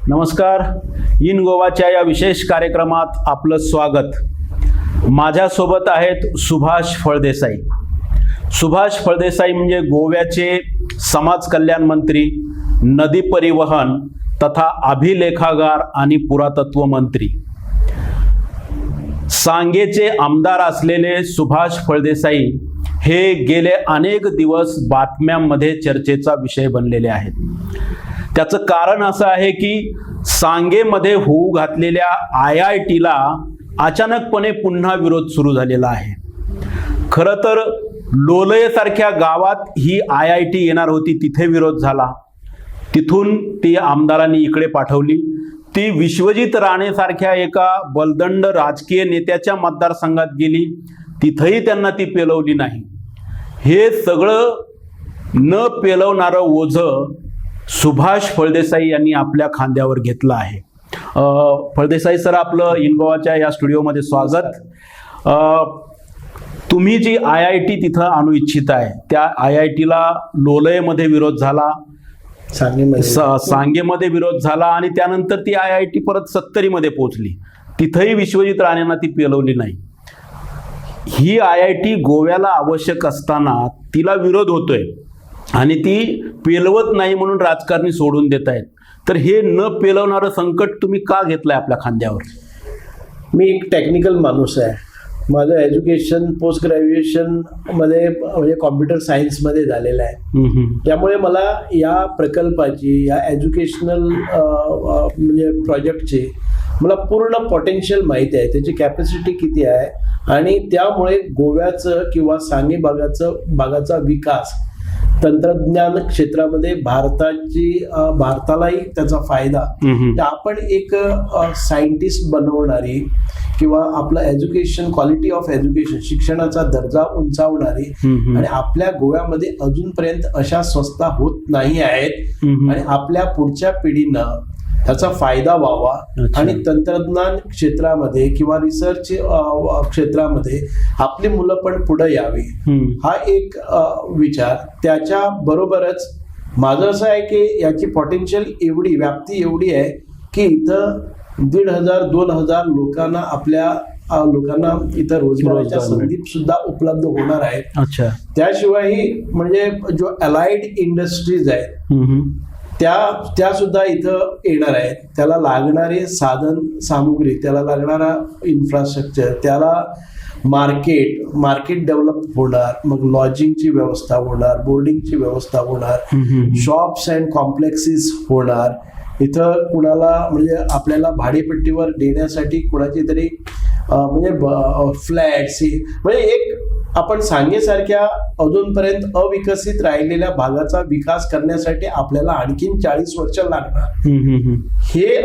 नमस्कार. इन गोवाच्या या विशेष कार्यक्रमात आपलं स्वागत. माझ्यासोबत आहेत सुभाष फळदेसाई. सुभाष फळदेसाई म्हणजे गोव्याचे समाज कल्याण मंत्री, नदी परिवहन तथा अभिलेखागार आणि पुरातत्व मंत्री. सांगेचे आमदार असलेले सुभाष फळदेसाई हे गेले अनेक दिवस बातम्यांमध्ये चर्चेचा विषय बनलेले आहेत. त्याचं कारण असं आहे की सांगेमध्ये होऊ घातलेल्या IITला अचानकपणे पुन्हा विरोध सुरू झालेला आहे. खरं तर लोलयेसारख्या गावात ही IIT येणार होती, तिथे विरोध झाला. तिथून ती आमदारांनी इकडे पाठवली. ती विश्वजित राणेसारख्या एका बलदंड राजकीय नेत्याच्या मतदारसंघात गेली, तिथंही त्यांना ती पेलवली नाही. हे सगळं न पेलवणारं ओझं सुभाष फळदेसाई यांनी आपल्या खांद्यावर घेतलं आहे. फळदेसाई सर, आपलं इन गोवाच्या या स्टुडिओमध्ये स्वागत. तुम्ही जी IIT तिथं आणू इच्छित आहे, त्या IITला लोलयेमध्ये विरोध झाला, सांगेमध्ये विरोध झाला आणि त्यानंतर ती IIT परत 70 मध्ये पोहोचली. तिथंही विश्वजित राणेंना ती पेलवली नाही. ही IIT गोव्याला आवश्यक असताना तिला विरोध होतोय आणि ती पेलवत नाही म्हणून राजकारणी सोडून देत आहेत. तर हे न पेलवणारं संकट तुम्ही का घेतलंय आपल्या खांद्यावर? मी एक टेक्निकल माणूस आहे. माझं एज्युकेशन पोस्ट ग्रॅज्युएशन मध्ये म्हणजे कॉम्प्युटर सायन्समध्ये झालेलं आहे. त्यामुळे मला या प्रकल्पाची, या एज्युकेशनल म्हणजे प्रोजेक्टची मला पूर्ण पोटेन्शियल माहिती आहे, त्याची कॅपॅसिटी किती आहे आणि त्यामुळे गोव्याचं किंवा सांगे भागाचा विकास, तंत्रज्ञान क्षेत्रामध्ये भारतालाही त्याचा फायदा, तर आपण एक सायंटिस्ट बनवणारी किंवा आपलं एज्युकेशन, क्वालिटी ऑफ एज्युकेशन, शिक्षणाचा दर्जा उंचावणारी, आणि आपल्या गोव्यामध्ये अजूनपर्यंत अशा संस्था होत नाही आहेत आणि आपल्या पुढच्या पिढीनं त्याचा फायदा व्हावा आणि तंत्रज्ञान क्षेत्रामध्ये किंवा रिसर्च क्षेत्रामध्ये आपली मुलं पण पुढे यावी, हा एक विचार. त्याच्या बरोबरच माझं असं आहे की याची पोटेन्शियल एवढी, व्याप्ती एवढी आहे की इथं 1,500-2,000 लोकांना, आपल्या लोकांना इथं रोजगाराच्या संधी सुद्धा उपलब्ध होणार आहेत. त्याशिवाय म्हणजे जो अलाइड इंडस्ट्रीज आहेत त्या सुद्धा इथं येणार आहेत. त्याला लागणारे साधन सामुग्री, त्याला लागणारा इन्फ्रास्ट्रक्चर, त्याला मार्केट डेव्हलप होणार, मग लॉजिंगची व्यवस्था होणार, बोर्डिंगची व्यवस्था होणार, शॉप्स अँड कॉम्प्लेक्सेस होणार. इथं कुणाला म्हणजे आपल्याला भाडेपट्टीवर देण्यासाठी कुणाची तरी म्हणजे फ्लॅट्स, म्हणजे एक आपण सांगेसारख्या अजूनपर्यंत अविकसित राहिलेल्या भागाचा विकास करण्यासाठी आपल्याला आणखीन 40 वर्ष लागणार.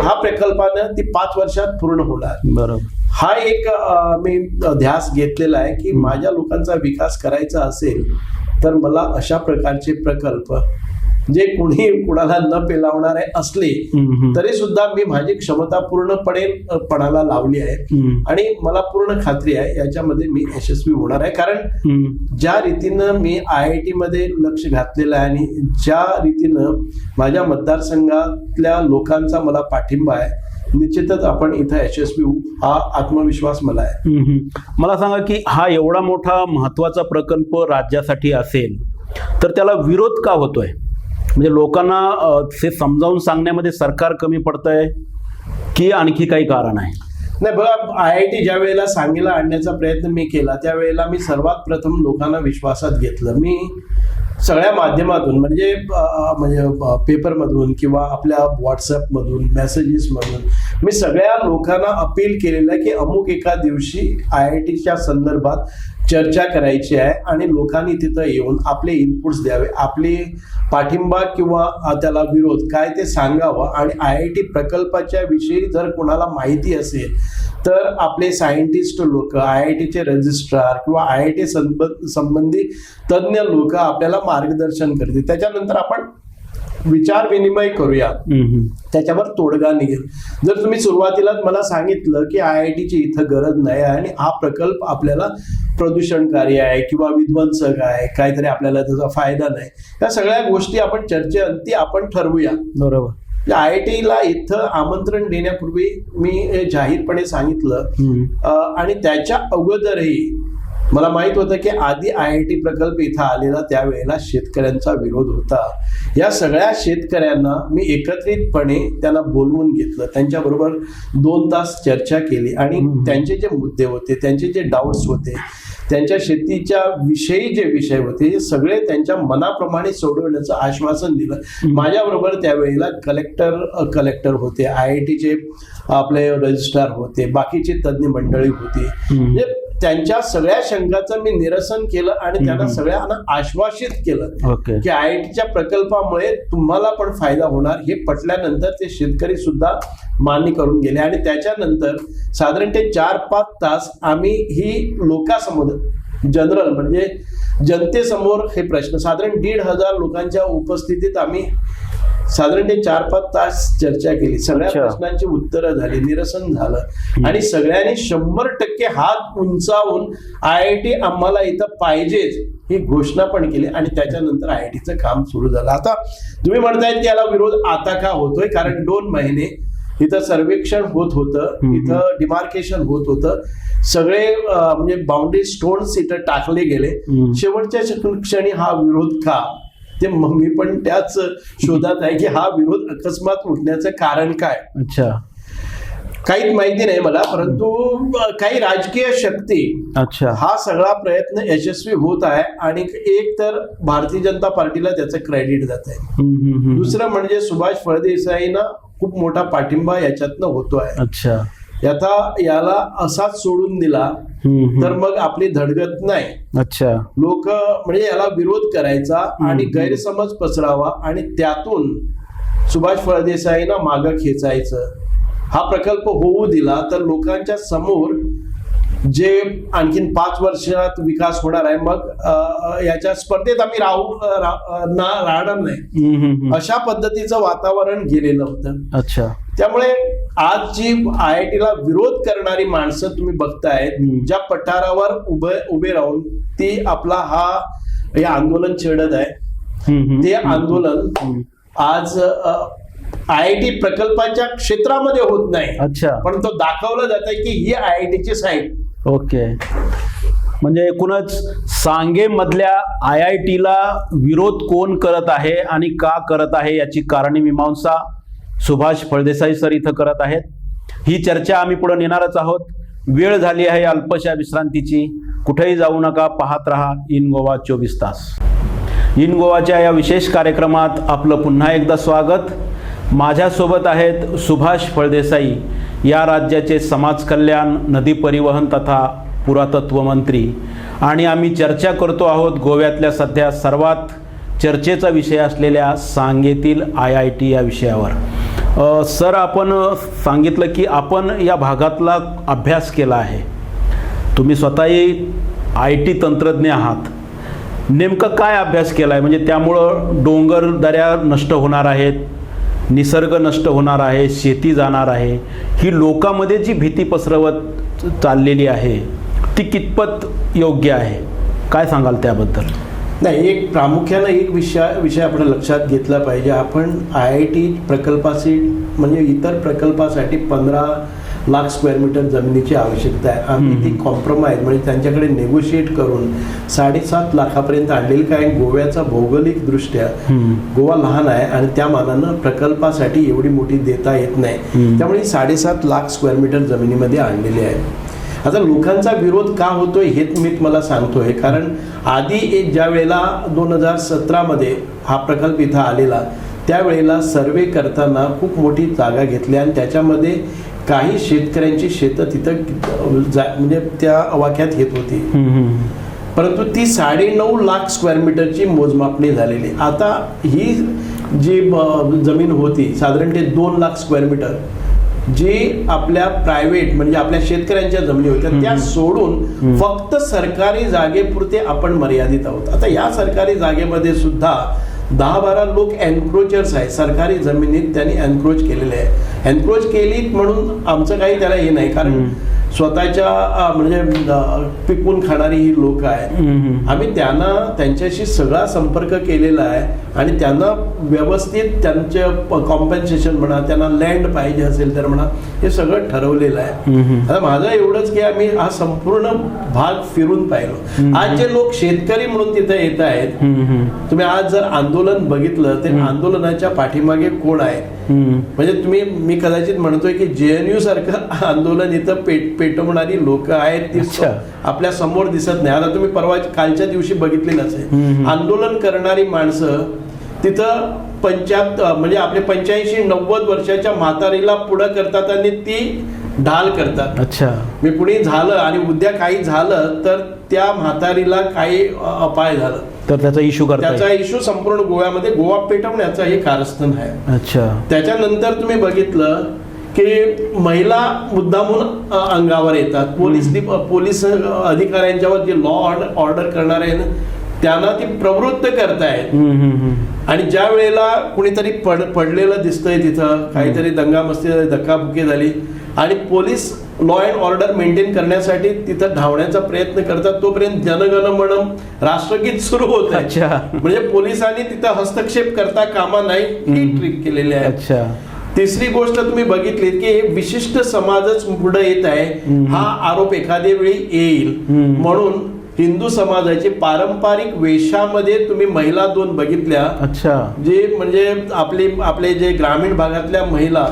हा प्रकल्पानं ती 5 वर्षात पूर्ण होणार. बरोबर. हा एक मी ध्यास घेतलेला आहे की माझ्या लोकांचा विकास करायचा असेल तर मला अशा प्रकारचे प्रकल्प, जे कुणाला न पेलावणारे असले तरी सुद्धा मी माझी क्षमता पूर्णपणे पणाला लावली आहे आणि मला पूर्ण खात्री आहे याच्यामध्ये मी यशस्वी होणार आहे. कारण ज्या रीतीनं मी IIT मध्ये लक्ष घातलेलं आहे आणि ज्या रीतीनं माझ्या मतदारसंघातल्या लोकांचा मला पाठिंबा आहे, निश्चितच आपण इथं यशस्वी होऊ, हा आत्मविश्वास मला आहे. मला सांगा की हा एवढा मोठा महत्वाचा प्रकल्प राज्यासाठी असेल तर त्याला विरोध का होतोय? म्हणजे लोकांना ते समजावून सांगण्यामध्ये सरकार कमी पडतंय की आणखी काही कारण आहे? नाही बघा, IIT ज्या वेळेला सांगेला आणण्याचा प्रयत्न मी केला त्यावेळेला मी सर्वात प्रथम लोकांना विश्वासात घेतलं. मी सगळ्या माध्यमातून म्हणजे पेपरमधून किंवा आपल्या व्हॉट्सअपमधून, मेसेजेसमधून मी सगळ्या लोकांना अपील केलेलं आहे की अमुक एका दिवशी IITच्या संदर्भात चर्चा करायची आहे आणि लोकांनी तिथं येऊन आपले इनपुट्स द्यावे, आपले पाठिंबा किंवा त्याला विरोध काय ते सांगावं. आणि IIT प्रकल्पाच्या विषयी जर कोणाला माहिती असेल तर आपले सायंटिस्ट लोक, IITचे रजिस्ट्रार किंवा IIT संबंधी तज्ज्ञ लोक आपल्याला मार्गदर्शन करतील. त्याच्यानंतर आपण विचार विनिमय करूया, त्याच्यावर तोडगा निघेल. जर तुम्ही सुरुवातीलाच मला सांगितलं की IITची इथं गरज नाही आणि हा प्रकल्प आपल्याला प्रदूषणकारी आहे किंवा विध्वंसक आहे, काहीतरी आपल्याला त्याचा फायदा नाही, या सगळ्या गोष्टी आपण चर्चेअंती आपण ठरवूया. बरोबर. IIT ला इथं आमंत्रण देण्यापूर्वी मी जाहीरपणे सांगितलं आणि त्याच्या अगोदरही मला माहित होतं की आधी IIT प्रकल्प इथं आलेला त्यावेळेला शेतकऱ्यांचा विरोध होता. या सगळ्या शेतकऱ्यांना मी एकत्रितपणे त्यांना बोलवून घेतलं, त्यांच्याबरोबर 2 तास चर्चा केली आणि त्यांचे जे मुद्दे होते, त्यांचे जे डाऊट्स होते, त्यांच्या शेतीच्या विषयी जे विषय होते हे सगळे त्यांच्या मनाप्रमाणे सोडवण्याचं आश्वासन दिलं. माझ्याबरोबर त्यावेळेला कलेक्टर होते, IITचे आपले रजिस्ट्रार होते, बाकीची तज्ज्ञ मंडळी होती. म्हणजे त्यांच्या सगळ्या शंकाचं मी निरसन केलं आणि त्यांना सगळ्यांना आश्वासित केलं की IITच्या प्रकल्पामुळे तुम्हाला पण फायदा होणार. हे पटल्यानंतर ते शेतकरी सुद्धा मान्य करून गेले आणि त्याच्यानंतर साधारण ते 4-5 तास आम्ही ही लोकांसमोर जनरल म्हणजे जनतेसमोर हे प्रश्न साधारण 1,500 लोकांच्या उपस्थितीत आम्ही साधारण ते 4-5 तास चर्चा केली. सगळ्या प्रश्नांची उत्तरं झाली, निरसन झालं आणि सगळ्यांनी 100% हात उंचावून IIT आम्हाला इथं पाहिजेच ही घोषणा पण केली आणि त्याच्यानंतर IITचं काम सुरू झालं. आता तुम्ही म्हणतायत की याला विरोध आता का होतोय, कारण 2 महिने इथं सर्वेक्षण होत होतं, इथं डिमार्केशन होत होतं, सगळे म्हणजे बाउंड्री स्टोन्स इथं टाकले गेले. शेवटच्या क्षणी हा विरोध का, ते मी पण त्याच शोधात आहे की हा विरोध अकस्मात उठण्याचं कारण काय. अच्छा, काहीच माहिती नाही मला, परंतु काही राजकीय शक्ती हा सगळा प्रयत्न यशस्वी होत आहे आणि एक तर भारतीय जनता पार्टीला त्याचं क्रेडिट जात आहे, दुसरं म्हणजे सुभाष फळदेसाईंना खूप मोठा पाठिंबा याच्यातनं होतो आहे. अच्छा, याला असाच सोडून दिला तर मग आपली धडगत नाही. अच्छा, लोक म्हणजे याला विरोध करायचा आणि गैरसमज पसरावा आणि त्यातून सुभाष फळदेसाईंना मागं खेचायचं. हा प्रकल्प होऊ दिला तर लोकांच्या समोर जे आणखीन 5 वर्षात विकास होणार आहे मग याच्या स्पर्धेत आम्ही राहणार नाही, अशा पद्धतीचं वातावरण गेलेलं होतं. अच्छा, त्यामुळे आज जी IIT ला विरोध करणारी माणसं तुम्ही बघतायत, ज्या पठारावर उभे राहून ती आपला हे आंदोलन छेडत आहे, ते आंदोलन आज IIT प्रकल्पाच्या क्षेत्रामध्ये होत नाही. अच्छा, पण तो दाखवलं जात आहे की ही IITची साईट. ओके, म्हणजे एकूणच सांगे मधल्या IITला विरोध कोण करत आहे आणि का करत आहे याची कारणी-मीमांसा सुभाष फळदेसाई सर इथं करत आहेत. ही चर्चा आम्ही पुढे नेणारच आहोत. वेळ झाली आहे अल्पशा विश्रांतीची. कुठेही जाऊ नका, पाहत रहा इन गोवा 24 तास. इन गोवाच्या या विशेष कार्यक्रमात आपलं पुन्हा एकदा स्वागत. माझ्यासोबत आहेत सुभाष फळदेसाई, या राज्याचे समाज कल्याण, नदी परिवहन तथा पुरातत्व मंत्री, आणि आम्ही चर्चा करतो आहोत गोव्यातल्या सध्या सर्वात चर्चेचा विषय असलेल्या सांगेतील IIT या विषयावर. सर, आपण सांगितलं की आपण या भागातला अभ्यास केला आहे, तुम्ही स्वतःही IT तंत्रज्ञ आहात. नेमकं काय अभ्यास केला आहे? म्हणजे त्यामुळं डोंगर दऱ्या नष्ट होणार आहेत, निसर्ग नष्ट होणार आहे, शेती जाणार आहे, ही लोकांमध्ये जी भीती पसरवत चाललेली आहे ती कितपत योग्य आहे? काय सांगाल त्याबद्दल? नाही, एक प्रामुख्यानं एक विषय आपण लक्षात घेतला पाहिजे. आपण IIT प्रकल्पाशी म्हणजे इतर प्रकल्पासाठी 15 लाख स्क्वेअर मीटर जमिनीची आवश्यकता आहे. आम्ही ती कॉम्प्रोमाइज म्हणजे त्यांच्याकडे नेगोशिएट करून 7.5 लाखापर्यंत आणलेली. काय, गोव्याचा भौगोलिक दृष्ट्या गोवा लहान आहे आणि त्या मानानं प्रकल्पासाठी एवढी मोठी देता येत नाही, त्यामुळे 7.5 लाख स्क्वेअर मीटर जमिनीमध्ये आणलेली आहे. आता लोकांचा विरोध का होतोय हे मी तुम्हाला सांगतोय, कारण आधी ज्या वेळेला 2017 मध्ये हा प्रकल्प इथं आलेला त्यावेळेला सर्वे करताना खूप मोठी जागा घेतली आणि त्याच्यामध्ये काही शेतकऱ्यांची शेतं तिथं म्हणजे त्या अवाक्यात येत होती, परंतु ती 9.5 लाख स्क्वेअर मीटरची मोजमापणी झालेली. आता ही जी जमीन होती साधारण ते 2 लाख स्क्वेअर मीटर जी आपल्या प्रायव्हेट म्हणजे आपल्या शेतकऱ्यांच्या जमिनी होत्या त्या सोडून फक्त सरकारी जागेपुरते आपण मर्यादित आहोत. आता या सरकारी जागेमध्ये सुद्धा 10-12 लोक एन्क्रोचर्स आहेत, सरकारी जमिनीत त्यांनी एन्क्रोच केलेले आहे. एन्क्रोच केली म्हणून आमचं काही त्याला हे नाही, कारण स्वतःच्या पिकून खाणारी ही लोक आहेत. आम्ही त्यांना त्यांच्याशी सगळा संपर्क केलेला आहे आणि त्यांना व्यवस्थित त्यांचे कॉम्पेन्सेशन म्हणा, त्यांना लँड पाहिजे असेल तर म्हणा, हे सगळं ठरवलेलं आहे. आता माझं एवढंच की आम्ही हा संपूर्ण भाग फिरून पाहिलो. आज जे लोक शेतकरी म्हणून तिथे येत आहेत, तुम्ही आज जर आंदोलन बघितलं तर आंदोलनाच्या पाठीमागे कोण आहे, म्हणजे मी कदाचित म्हणतोय की JNU सारखं आंदोलन इथं पेटवणारी लोक आहेत ती आपल्या समोर दिसत नाही. आता तुम्ही कालच्या दिवशी बघितली नसेल, आंदोलन करणारी माणसं तिथं म्हणजे आपले 85-90 वर्षाच्या म्हातारीला पुढं करतात आणि ती ढाल करतात. अच्छा, मी पुढे झालं आणि उद्या काही झालं तर त्या म्हातारीला काही अपाय झालं तर त्याचा इश्यू करतात. त्याचा इश्यू संपूर्ण गोव्यामध्ये गोवा पेटवण्याचा हे कारस्थान आहे. अच्छा, त्याच्यानंतर तुम्ही बघितलं की महिला मुद्दामून अंगावर येतात. पोलीस अधिकाऱ्यांच्यावर जे लॉ ऑर्डर करणारे त्यांना ती प्रवृत्त करतायत. आणि ज्या वेळेला कुणीतरी पडलेलं दिसतंय, तिथं काहीतरी दंगामस्ती झाली, धक्काबुक्की झाली आणि police law and order maintain करण्यासाठी तिथं धावण्याचा प्रयत्न करतात, तोपर्यंत जनगणमन राष्ट्रगीत सुरू होत आहे. म्हणजे पोलिसांनी तिथं हस्तक्षेप करता कामा नाही, ही ट्रिक केलेली आहे. तिसरी गोष्ट तुम्ही बघितली की विशिष्ट समाजच पुढे येत आहे, हा आरोप एखाद्या वेळी येईल म्हणून हिंदू समाजाचे पारंपरिक वेशामध्ये तुम्ही महिला 2 बघितल्या. अच्छा, जे म्हणजे आपले जे ग्रामीण भागातल्या महिला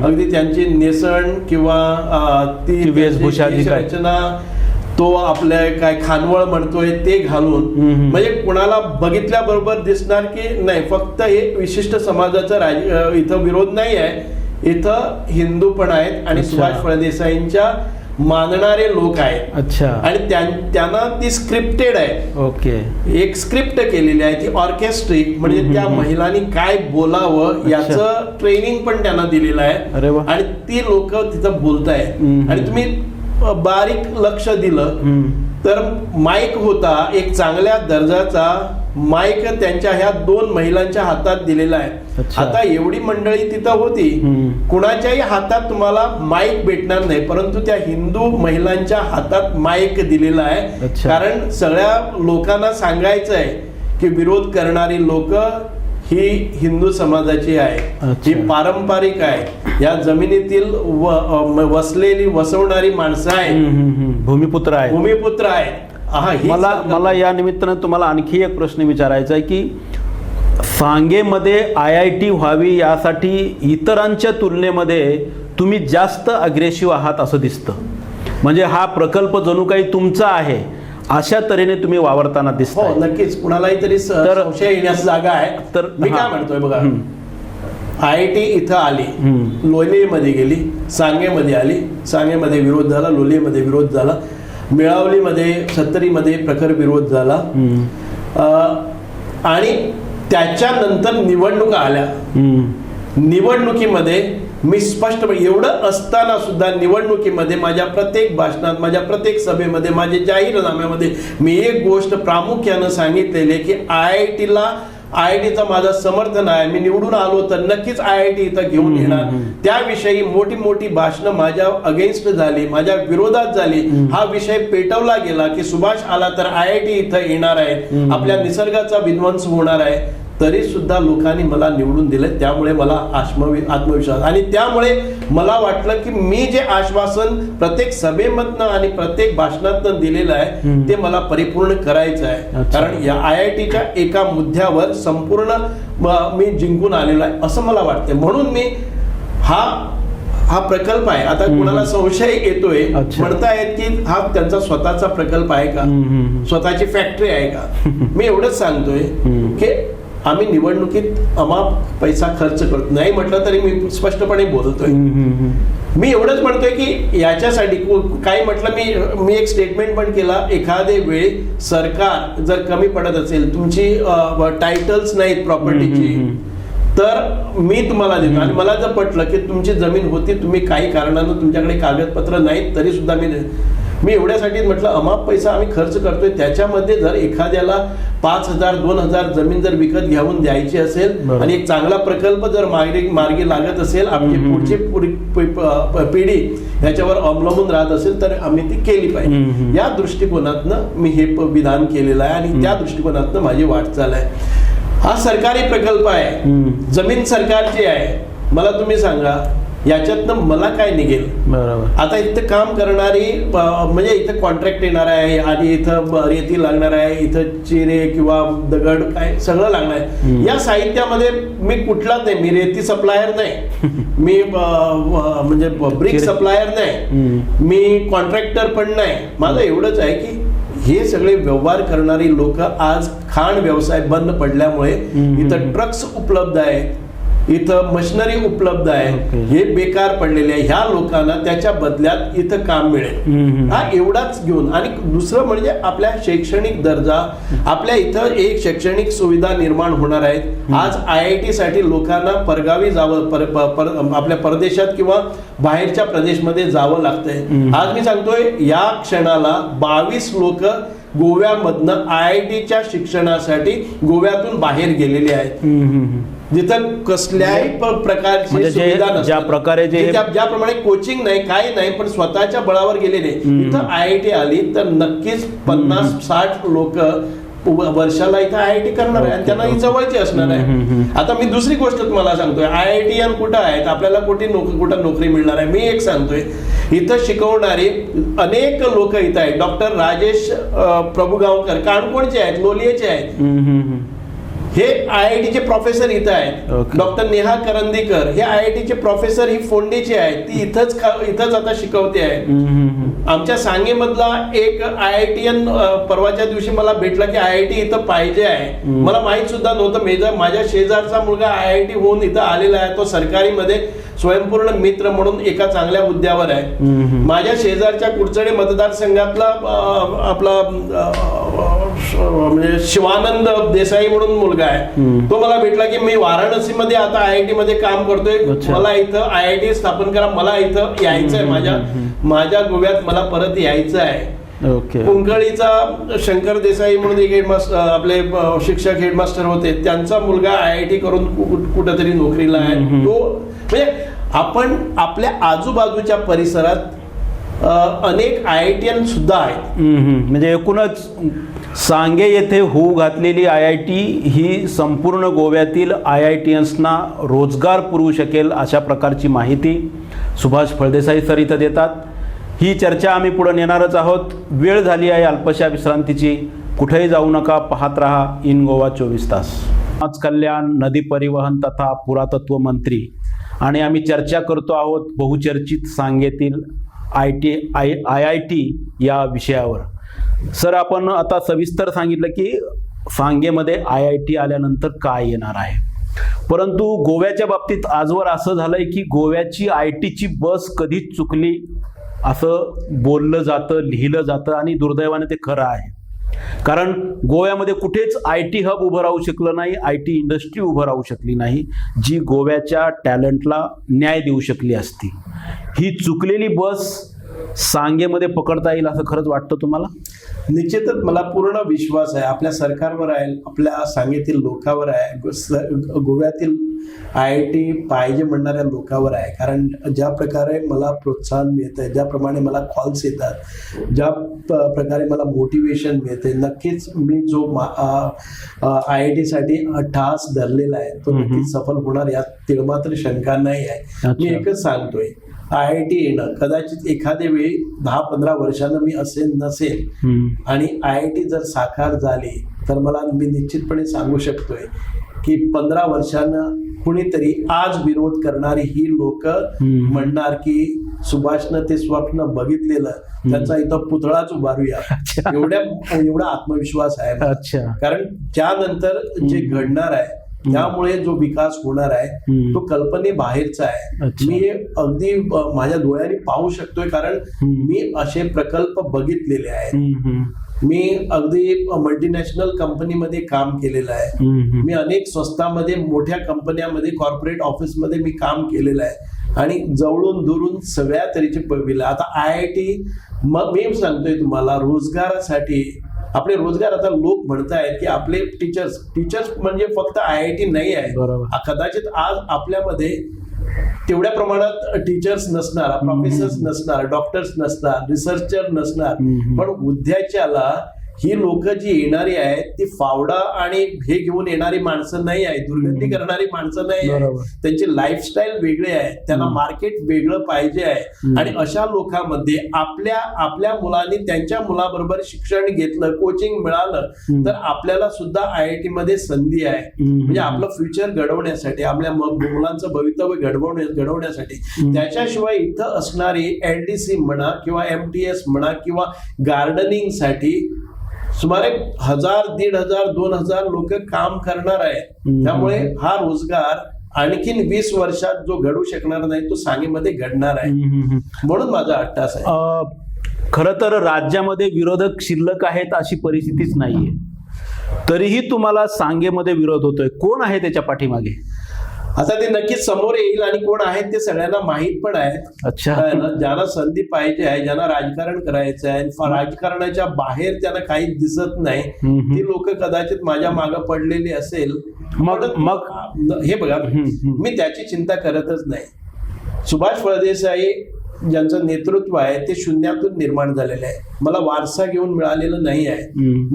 अगदी त्यांची नेसण किंवा ती वेशभूषा रचना, तो आपल्या काय खानवळ म्हणतोय ते घालून, म्हणजे कुणाला बघितल्याबरोबर दिसणार की नाही फक्त हे विशिष्ट समाजाचा इथं विरोध नाही आहे, इथं हिंदू पण आहेत आणि सुभाष फळदेसाईंच्या मानणारे लोक आहेत. अच्छा, आणि त्यांना ती स्क्रिप्टेड आहे. ओके, एक स्क्रिप्ट केलेली आहे ती ऑर्केस्ट्रिक, म्हणजे त्या महिलांनी काय बोलावं याचं ट्रेनिंग पण त्यांना दिलेलं आहे आणि ती लोक तिथं बोलतायत. आणि तुम्ही बारीक लक्ष दिलं तर माईक होता एक चांगल्या दर्जाचा माईक त्यांच्या ह्या 2 महिलांच्या हातात दिलेला आहे. आता एवढी मंडळी तिथं होती, कुणाच्याही हातात तुम्हाला माईक भेटणार नाही, परंतु त्या हिंदू महिलांच्या हातात माईक दिलेला आहे. कारण सगळ्या लोकांना सांगायचं आहे की विरोध करणारी लोक ही हिंदू समाजाची आहे, ही पारंपरिक आहे, या जमिनीतील वसवणारी माणसं आहेत, भूमिपुत्र आहेत. मला या निमित्तानं तुम्हाला आणखी एक प्रश्न विचारायचा आहे की सांगेमध्ये IIT व्हावी यासाठी इतरांच्या तुलनेमध्ये तुम्ही जास्त अग्रेसिव्ह आहात असं दिसतं. म्हणजे हा प्रकल्प जणू काही तुमचा आहे अशा तऱ्हेने तुम्ही वावरताना दिसता. हो, नक्कीच. कुणालाही तरी संशय येण्याची जागा आहे. तर मी काय म्हणतोय बघा, IIT इथं आली, लोणीमध्ये गेली, सांगेमध्ये आली, सांगेमध्ये विरोध झाला, लोणीमध्ये विरोध झाला, मिळावलीमध्ये 70मध्ये प्रखर विरोध झाला आणि त्याच्यानंतर निवडणुका आल्या. निवडणुकीमध्ये मी स्पष्टपणे एवढं असताना सुद्धा निवडणुकीमध्ये माझ्या प्रत्येक भाषणात, माझ्या प्रत्येक सभेमध्ये, माझ्या जाहीरनाम्यामध्ये मी एक गोष्ट प्रामुख्यानं सांगितलेली आहे की IITचा माझं समर्थन आहे. मी निवडून आलो तर नक्कीच IIT इथं घेऊन येणार. त्याविषयी मोठी मोठी भाषणं माझ्या अगेन्स्ट झाली, माझ्या विरोधात झाली. हा विषय पेटवला गेला की सुभाष आला तर IIT इथं येणार आहे, आपल्या निसर्गाचा विध्वंस होणार आहे. तरी सुद्धा लोकांनी मला निवडून दिले. त्यामुळे मला आत्मविश्वास आणि त्यामुळे मला वाटलं की मी जे आश्वासन प्रत्येक सभेमधनं आणि प्रत्येक भाषणातनं दिलेलं आहे ते मला परिपूर्ण करायचं आहे. कारण या IITच्या एका मुद्द्यावर संपूर्ण मी जिंकून आलेलो आहे असं मला वाटतं. म्हणून मी हा प्रकल्प आहे. आता कुणाला संशय येतोय, म्हणतायत की हा त्यांचा स्वतःचा प्रकल्प आहे का, स्वतःची फॅक्टरी आहे का. मी एवढंच सांगतोय की आम्ही निवडणुकीत अमाप पैसा खर्च करतो. नाही म्हटलं तरी मी स्पष्टपणे बोलतोय. मी एवढंच म्हणतोय की याच्यासाठी काय म्हटलं, मी एक स्टेटमेंट पण केला, एखादे वेळी सरकार जर कमी पडत असेल, तुमची टायटल्स नाहीत प्रॉपर्टीची, तर मी तुम्हाला देतो. आणि मला जर पटलं की तुमची जमीन होती, तुम्ही काही कारणानं तुमच्याकडे कागदपत्र नाहीत, तरी सुद्धा मी मी एवढ्यासाठी म्हटलं अमाप पैसा आम्ही खर्च करतोय, त्याच्यामध्ये जर एखाद्याला 5,000 2,000 जमीन जर विकत घेऊन द्यायची असेल आणि एक चांगला प्रकल्प जर मार्गी लागत असेल, आपली पुढची पिढी याच्यावर अवलंबून राहत असेल तर आम्ही ती केली पाहिजे. या दृष्टिकोनातनं मी हे विधान केलेलं आहे आणि त्या दृष्टिकोनातनं माझी वाटचाल आहे. हा सरकारी प्रकल्प आहे, जमीन सरकारची आहे. मला तुम्ही सांगा याच्यातनं मला काय निघेल? बरोबर. आता इथं काम करणारी म्हणजे इथं कॉन्ट्रॅक्ट येणार आहे आणि इथं रेती लागणार आहे, इथं चिरे किंवा दगड काय सगळं लागणार आहे. या साहित्यामध्ये मी कुठलाच नाही, मी रेती सप्लायर नाही, मी म्हणजे ब्रिक सप्लायर नाही, मी कॉन्ट्रॅक्टर पण नाही. माझं एवढंच आहे की हे सगळे व्यवहार करणारी लोक आज खाण व्यवसाय बंद पडल्यामुळे इथं ट्रक्स उपलब्ध आहेत, इथं मशिनरी उपलब्ध आहे, हे बेकार पडलेले आहे. ह्या लोकांना त्याच्या बदल्यात इथं काम मिळेल, हा एवढाच घेऊन. आणि दुसरं म्हणजे आपल्या शैक्षणिक दर्जा, आपल्या इथं एक शैक्षणिक सुविधा निर्माण होणार आहेत. आज IIT साठी लोकांना परगावी जावं, आपल्या परदेशात किंवा बाहेरच्या प्रदेशमध्ये जावं लागतंय. आज मी सांगतोय या क्षणाला 22 लोक गोव्यामधनं IITच्या शिक्षणासाठी गोव्यातून बाहेर गेलेले आहेत, जिथं कसल्याही प्रकारची सुविधा नसते. ज्याप्रमाणे कोचिंग नाही काही नाही, पण स्वतःच्या बळावर गेलेले. इथं IIT आली तर नक्कीच 50-60 लोक वर्षाला इथं IIT करणार आहे आणि त्यांना ही जवळची असणार आहे. आता मी दुसरी गोष्ट तुम्हाला सांगतोय, IITian कुठं आहेत, आपल्याला कुठं नोकरी मिळणार आहे? मी एक सांगतोय, इथं शिकवणारे अनेक लोक इथं आहेत. डॉक्टर राजेश प्रभुगावकर काणकोणचे आहेत, लोलियेचे आहेत, हे IITचे प्रोफेसर इथं आहेत. डॉक्टर नेहा करंदीकर हे IITचे प्रोफेसर, ही फोंडीचे आहेत, ती इथंच आता शिकवते आहे. आमच्या सांगेमधला एक IITian परवाच्या दिवशी मला भेटला की IIT इथं पाहिजे आहे. मला माहित सुद्धा नव्हतं. माझ्या शेजारचा मुलगा IIT होऊन इथं आलेला आहे, तो सरकारीमध्ये स्वयंपूर्ण मित्र म्हणून एका चांगल्या मुद्द्यावर आहे. माझ्या शेजारच्या कुडचडे मतदारसंघातला आपला म्हणजे शिवानंद देसाई म्हणून मुलगा आहे, तो मला भेटला की मी वाराणसीमध्ये आता IIT मध्ये काम करतोय, मला इथं IIT स्थापन करा, मला इथं यायचंय, माझ्या गोव्यात मला परत यायचं आहे. कुंकळीचा शंकर देसाई म्हणून एक हेडमास्टर, आपले शिक्षक हेडमास्टर होते, त्यांचा मुलगा IIT करून कुठेतरी नोकरीला आहे. तो म्हणजे आपण आपल्या आजूबाजूच्या परिसरात अनेक IITian सुद्धा आहेत. म्हणजे एकूणच सांगे येथे होऊ घातलेली IIT ही संपूर्ण गोव्यातील IITiansना रोजगार पुरवू शकेल अशा प्रकारची माहिती सुभाष फळदेसाई सर इथं देतात. ही चर्चा आम्ही पुढे नेणारच आहोत. वेळ झाली आहे अल्पशा विश्रांतीची. कुठेही जाऊ नका, पाहत रहा इन गोवा 24 तास. समाज कल्याण, नदी परिवहन तथा पुरातत्व मंत्री आणि आम्ही चर्चा करतो आहोत बहुचर्चित सांगेतील IIT या विषयावर. सर, आपण आता सविस्तर सांगितलं की सांगेमध्ये IIT आल्यानंतर काय येणार आहे, परंतु गोव्याच्या बाबतीत आजवर असं झालंय की गोव्याची IITची बस कधीच चुकली असं बोललं जातं, लिहिलं जातं आणि दुर्दैवाने ते खरं आहे. कारण गोव्यामध्ये कुठेच IT हब उभं राहू शकलं नाही, IT इंडस्ट्री उभं राहू शकली नाही, जी गोव्याच्या टॅलेंटला न्याय देऊ शकली असती. ही चुकलेली बस सांगेमध्ये पकडता येईल असं खरंच वाटतं तुम्हाला? निश्चितच मला पूर्ण विश्वास आहे आपल्या सरकारवर आहे, आपल्या सांगेतील लोकांवर आहे, गोव्यातील IIT पाहिजे म्हणणाऱ्या लोकांवर आहे. कारण ज्या प्रकारे मला प्रोत्साहन मिळतंय, ज्याप्रमाणे मला कॉल्स येतात, ज्या प्रकारे मला मोटिवेशन मिळते, नक्कीच मी जो IIT साठी ठास धरलेला आहे तो नक्कीच सफल होणार, यात तिळमात्र शंका नाही आहे. मी एकच सांगतोय, IIT येणं कदाचित एखाद्या वेळी 10-15 वर्षानं मी असेल नसेल आणि IIT जर साकार झाली तर मला मी निश्चितपणे सांगू शकतोय की 15 वर्षानं कुणीतरी आज विरोध करणारी ही लोक म्हणणार की सुभाषनं ते स्वप्न बघितलेलं, त्याचा इथं पुतळाच उभारूया. एवढा आत्मविश्वास आहे. कारण त्यानंतर जे घडणार आहे त्यामुळे जो विकास होणार आहे तो कल्पनेबाहेरचा आहे. मी अगदी माझ्या डोळ्यांनी पाहू शकतोय, कारण मी असे प्रकल्प बघितलेले आहेत. मी अगदी मल्टीनॅशनल कंपनीमध्ये काम केलेलं आहे. मी अनेक संस्थांमध्ये, मोठ्या कंपन्यांमध्ये, कॉर्पोरेट ऑफिसमध्ये मी काम केलेलं आहे. आणि जवळून दुरून सगळ्या तऱ्हेचे पविला. आता IIT मग मी सांगतोय तुम्हाला, रोजगारासाठी आपले रोजगार आता लोक म्हणतायत की आपले टीचर्स म्हणजे फक्त IIT नाही आहे. बरोबर. कदाचित आज आपल्यामध्ये तेवढ्या प्रमाणात टीचर्स नसणार, प्रोफेसर्स नसणार, डॉक्टर्स नसणार, रिसर्चर नसणार, पण उद्याच्याला ही लोक जी येणारी आहेत ती फावडा आणि हे घेऊन येणारी माणसं नाही आहेत, दुर्गती करणारी माणसं नाही आहेत. त्यांची लाईफस्टाईल वेगळी आहे, त्यांना मार्केट वेगळं पाहिजे आहे. आणि अशा लोकांमध्ये आपल्या मुलांनी त्यांच्या मुलाबरोबर शिक्षण घेतलं, कोचिंग मिळालं तर आपल्याला सुद्धा IIT मध्ये संधी आहे. म्हणजे आपलं फ्युचर घडवण्यासाठी, आपल्या मुलांचं भवितव्य घडवण्यासाठी. त्याच्याशिवाय इथं असणारी LDC म्हणा किंवा MTS म्हणा किंवा गार्डनिंग साठी सुमारे 1000, 1500, 2000 लोक काम करणार आहेत. त्यामुळे हा रोजगार आणखीन 20 वर्षात जो घडू शकणार नाही तो सांगलीमध्ये घडणार आहे. म्हणून माझा अट्टास आहे. खरं तर राज्यामध्ये विरोधक शिल्लक आहेत अशी परिस्थितीच नाहीये, तरीही तुम्हाला सांगेमध्ये विरोध होतोय. कोण आहे त्याच्या पाठीमागे? आता ते नक्कीच समोर येईल आणि कोण आहेत ते सगळ्यांना माहित पण आहेत. अच्छा. ज्यांना संधी पाहिजे आहे, ज्यांना राजकारण करायचं आहे, राजकारणाच्या बाहेर त्यांना काही दिसत नाही, ती लोक कदाचित माझ्या मागे पडलेली असेल. मग हे बघा, मी त्याची चिंता करतच नाही. सुभाष फळदेसाई ज्यांचं नेतृत्व आहे ते शून्यातून निर्माण झालेलं आहे. मला वारसा घेऊन मिळालेलं नाही आहे.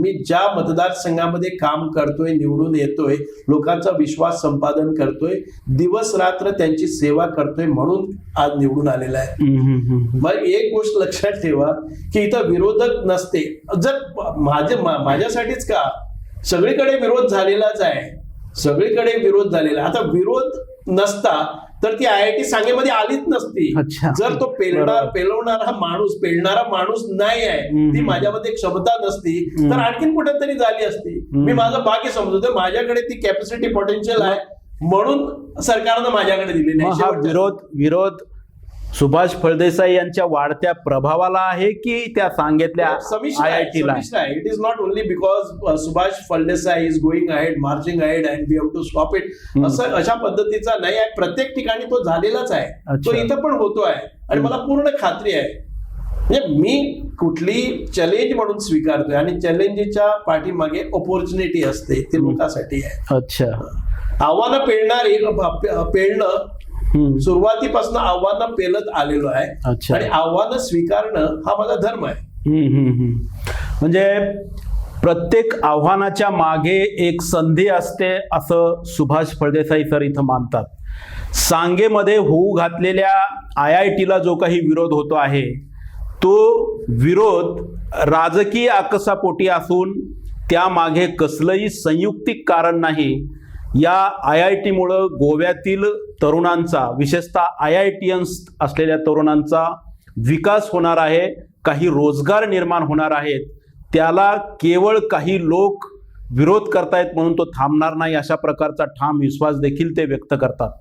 मी ज्या मतदारसंघामध्ये काम करतोय, निवडून येतोय, लोकांचा विश्वास संपादन करतोय, दिवस रात्र त्यांची सेवा करतोय, म्हणून आज निवडून आलेला आहे. मग एक गोष्ट लक्षात ठेवा की इथं विरोधक नसते. जर माझ्यासाठीच का, सगळीकडे विरोध झालेलाच आहे, सगळीकडे विरोध झालेला. आता विरोध नसता तर ती IIT सांगेमध्ये आलीच नसती. जर तो पेलवणारा माणूस नाही आहे, ती माझ्यामध्ये क्षमता नसती, तर आणखीन कुठेतरी झाली असती. मी माझं भाग्य समजतो, माझ्याकडे ती कॅपॅसिटी, पोटेन्शियल आहे, म्हणून सरकारनं माझ्याकडे दिलेली आहे. हा विरोध सुभाष फळदेसाई यांच्या वाढत्या प्रभावाला आहे की त्या सांगेतल्या IIT ला? It is not only because Subhash Phaldesai is going ahead, marching ahead and we have to stop it, असं अशा पद्धतीचा नाही आहे. प्रत्येक ठिकाणी तो झालेलाच आहे, तो इथं पण होतो आहे. आणि मला पूर्ण खात्री आहे, म्हणजे मी कुठली चॅलेंज म्हणून स्वीकारतोय आणि चॅलेंजच्या पाठीमागे ऑपॉर्च्युनिटी असते, ते लोकांसाठी आहे. अच्छा. आव्हानं पेलणं सुरुवातीपासून आव्हानं पेलत आलेलो आहे आणि आव्हानं स्वीकारणं हा माझा धर्म आहे. म्हणजे प्रत्येक आव्हानाच्या मागे एक संधी असते असं सुभाष फळदेसाई सर इथं मानतात. सांगेमध्ये होऊ घातलेल्या IIT ला जो काही विरोध होतो आहे तो विरोध राजकीय आकसापोटी असून त्यामागे कसलंही संयुक्तिक कारण नाही. या IIT मुळे गोव्यातील तरुणांचा, विशेषतः IITians असलेल्या तरुणांचा विकास होणार आहे, काही रोजगार निर्माण होणार आहेत. त्याला केवळ काही लोक विरोध करतायत म्हणून तो थांबणार नाही, अशा प्रकारचा ठाम विश्वास देखील ते व्यक्त करतात.